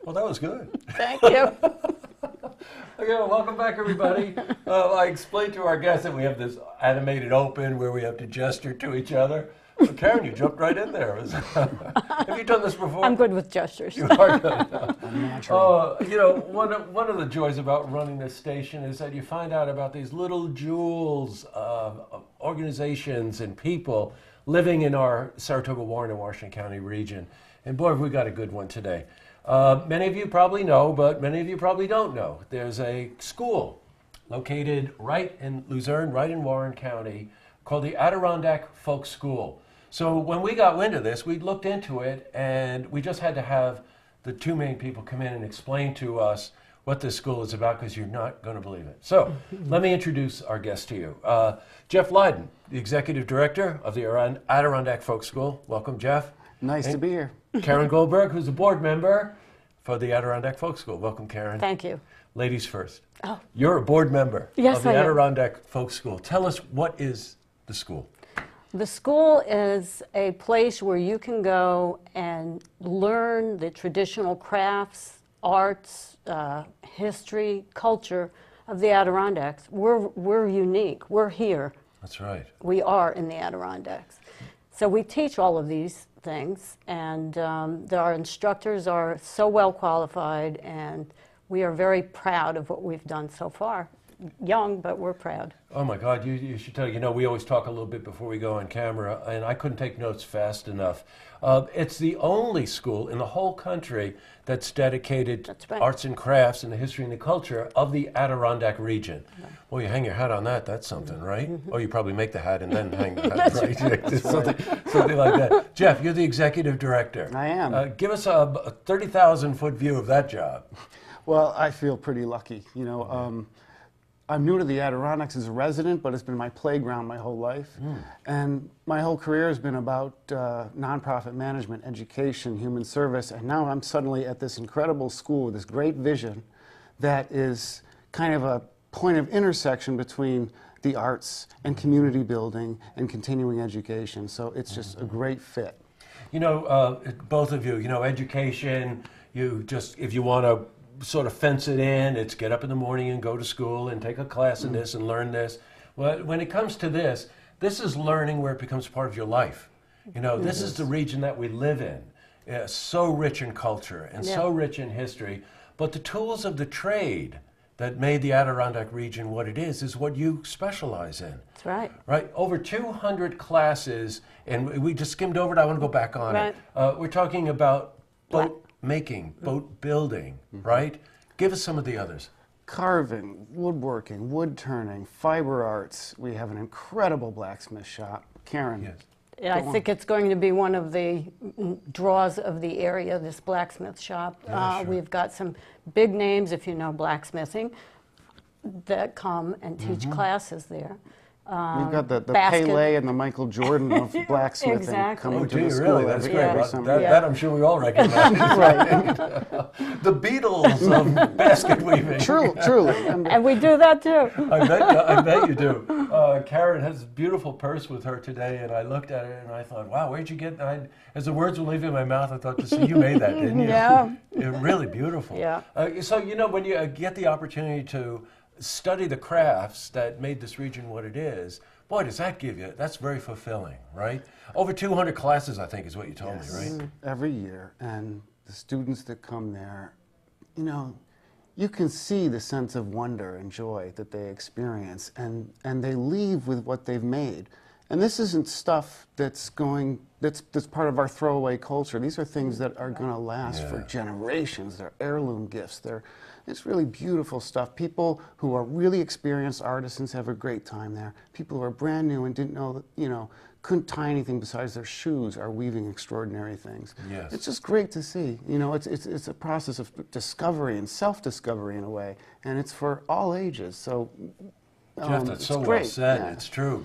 Well, that was good. Thank you. Okay, well, welcome back, everybody. I explained to our guests that we have this animated open where we have to gesture to each other. But Karen, you jumped right in there. Have you done this before? I'm good with gestures. You are good. I'm natural. One of the joys about running this station is that you find out about these little jewels of organizations and people living in our Saratoga, Warren, and Washington County region. And boy, have we got a good one today. Many of you probably know, but many of you probably don't know. There's a school located right in Luzerne, right in Warren County, called the Adirondack Folk School. So when we got wind of this, we looked into it, and we just had to have the two main people come in and explain to us what this school is about, because you're not going to believe it. So let me introduce our guest to you. Jeff Lydon, the Executive Director of the Adirondack Folk School. Welcome, Jeff. Nice to be here. Karen Goldberg, who's a board member for the Adirondack Folk School. Welcome, Karen. Thank you. Ladies first. Oh. You're a board member Yes, of the I am. Adirondack Folk School. Tell us, what is the school? The school is a place where you can go and learn the traditional crafts, arts, history, culture of the Adirondacks. We're unique. We're here. That's right. We are in the Adirondacks. So we teach all of these things, and our instructors are so well qualified, and we are very proud of what we've done so far. Young, but we're proud. Oh my God, you should tell, we always talk a little bit before we go on camera, and I couldn't take notes fast enough. It's the only school in the whole country that's dedicated That's right. arts and crafts and the history and the culture of the Adirondack region. Right. Well, you hang your hat on that, that's something, right? Or you probably make the hat and then hang the hat, right? Something like that. Jeff, you're the Executive Director. I am. Give us a 30,000-foot view of that job. Well, I feel pretty lucky. I'm new to the Adirondacks as a resident, but it's been my playground my whole life. And my whole career has been about nonprofit management, education, human service, and now I'm suddenly at this incredible school with this great vision that is kind of a point of intersection between the arts and community building and continuing education. So it's just a great fit. Both of you, education, if you want to sort of fence it in, it's get up in the morning and go to school and take a class in this and learn this. Well, when it comes to this is learning where it becomes part of your life. This is the region that we live in. So rich in culture and so rich in history, but the tools of the trade that made the Adirondack region what it is what you specialize in. That's right. Right? Over 200 classes, and we just skimmed over it. I want to go back on it. We're talking about boat making, boat building, right? Give us some of the others. Carving, woodworking, wood turning, fiber arts. We have an incredible blacksmith shop. Karen. Yes. Yeah, I think it's going to be one of the draws of the area, this blacksmith shop. Yeah, sure. We've got some big names, if you know blacksmithing, that come and teach classes there. You've got the Pele and the Michael Jordan of blacksmithing Exactly. coming to the Really? school That's every, great. every Well, summer. that I'm sure we all recognize. Right. The Beatles of basket weaving. Truly. And we do that too. I bet you do. Karen has a beautiful purse with her today, and I looked at it and I thought, wow, where'd you get that? As the words were leaving my mouth, I thought, you made that, didn't you? Yeah. Really beautiful. Yeah. So, when you get the opportunity to study the crafts that made this region what it is, boy, does that give you, that's very fulfilling, right? Over 200 classes, I think, is what you told me, right? Every year, and the students that come there, you can see the sense of wonder and joy that they experience, and they leave with what they've made. And this isn't stuff that's part of our throwaway culture. These are things that are going to last for generations. They're heirloom gifts. It's really beautiful stuff. People who are really experienced artisans have a great time there. People who are brand new and didn't know that, couldn't tie anything besides their shoes are weaving extraordinary things. Yes. It's just great to see. It's a process of discovery and self-discovery in a way, and it's for all ages. So Jeff, that's so well said. Yeah. It's true.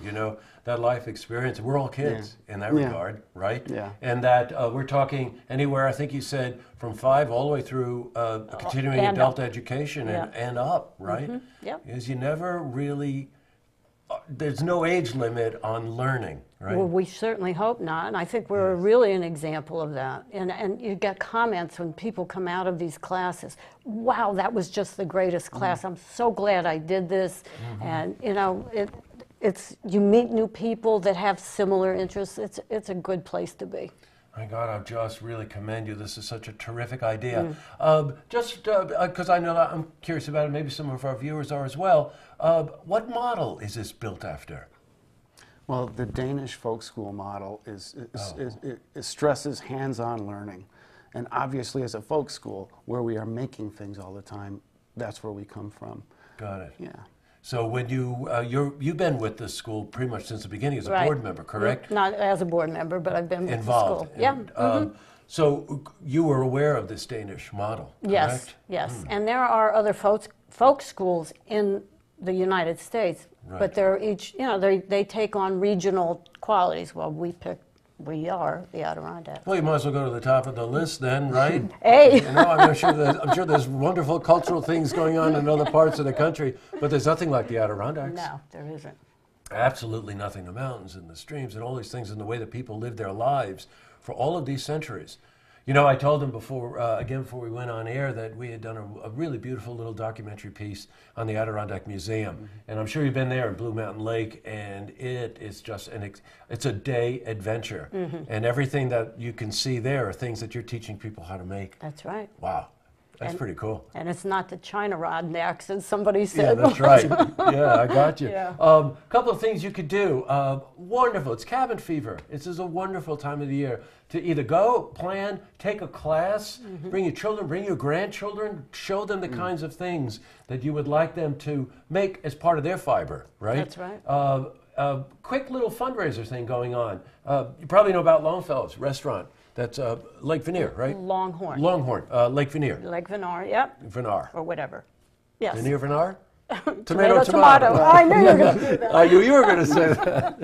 That life experience. We're all kids in that regard, right? Yeah. And that we're talking anywhere, I think you said, from 5 all the way through continuing adult education and up, right? Yep. Is you never really there's no age limit on learning, right? Well, we certainly hope not, and I think we're really an example of that. And you get comments when people come out of these classes, wow, that was just the greatest class. I'm so glad I did this. And, you know, it's you meet new people that have similar interests. It's a good place to be. My God, I just really commend you. This is such a terrific idea. Just because I know that I'm curious about it, maybe some of our viewers are as well. What model is this built after? Well, the Danish folk school model it stresses hands-on learning. And obviously, as a folk school, where we are making things all the time, that's where we come from. Got it. Yeah. So when you've been with the school pretty much since the beginning as a board member, correct? Not as a board member, but I've been with Involved. the school. Yeah. So you were aware of this Danish model, Yes, correct? yes. And there are other folk schools in the United States, but they're each, you know, they take on regional qualities. Well, we are the Adirondack. Well, you might as well go to the top of the list then, right? Hey! You know, I'm sure there's wonderful cultural things going on in other parts of the country, but there's nothing like the Adirondacks. No, there isn't. Absolutely nothing. The mountains and the streams and all these things and the way that people live their lives for all of these centuries. You know, I told them before we went on air, that we had done a really beautiful little documentary piece on the Adirondack Museum. And I'm sure you've been there in Blue Mountain Lake, and it is just it's a day adventure. And everything that you can see there are things that you're teaching people how to make. That's right. Wow. That's pretty cool. And it's not the China rod necks, as somebody Yeah, said. that's right. Yeah, I got you. Yeah. Couple of things you could do. Wonderful. It's cabin fever. This is a wonderful time of the year to either go, plan, take a class, bring your children, bring your grandchildren, show them the kinds of things that you would like them to make as part of their fiber, right? That's right. Quick little fundraiser thing going on. You probably know about Longfellow's restaurant. That's Lake Vanier, right? Longhorn. Longhorn, Lake Vanier. Lake Vanier, yep. Vanier. Or whatever. Yes. Vanier, Vanier? Tomato. I knew you were going to do that. I knew you were going to say that.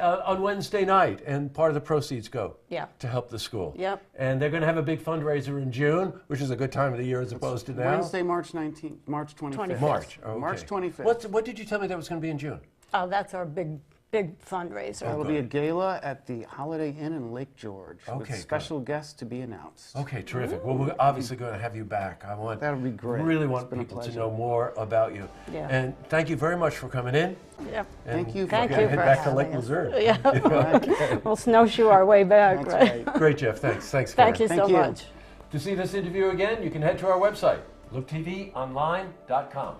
On Wednesday night, and part of the proceeds go to help the school. Yep. And they're going to have a big fundraiser in June, which is a good time of the year as opposed to now. Wednesday, March 19th, March 25th. March. Okay. March 25th. What did you tell me that was going to be in June? Oh, that's our big fundraiser. That'll be a gala at the Holiday Inn in Lake George with Okay, special guests to be announced. Okay, terrific. Well, we're obviously going to have you back. That'll be great. Really It's want been a people to pleasure. know more about you. Yeah. And thank you very much for coming in. Yeah. And Thank you for Thank we're you gonna for head back to having Lake us. Luzerne. Yeah. We'll snowshoe our way back, That's right? right. Great, Jeff. Thanks. Thanks, Thank Karen. you so Thank you. much. To see this interview again, you can head to our website, looktvonline.com.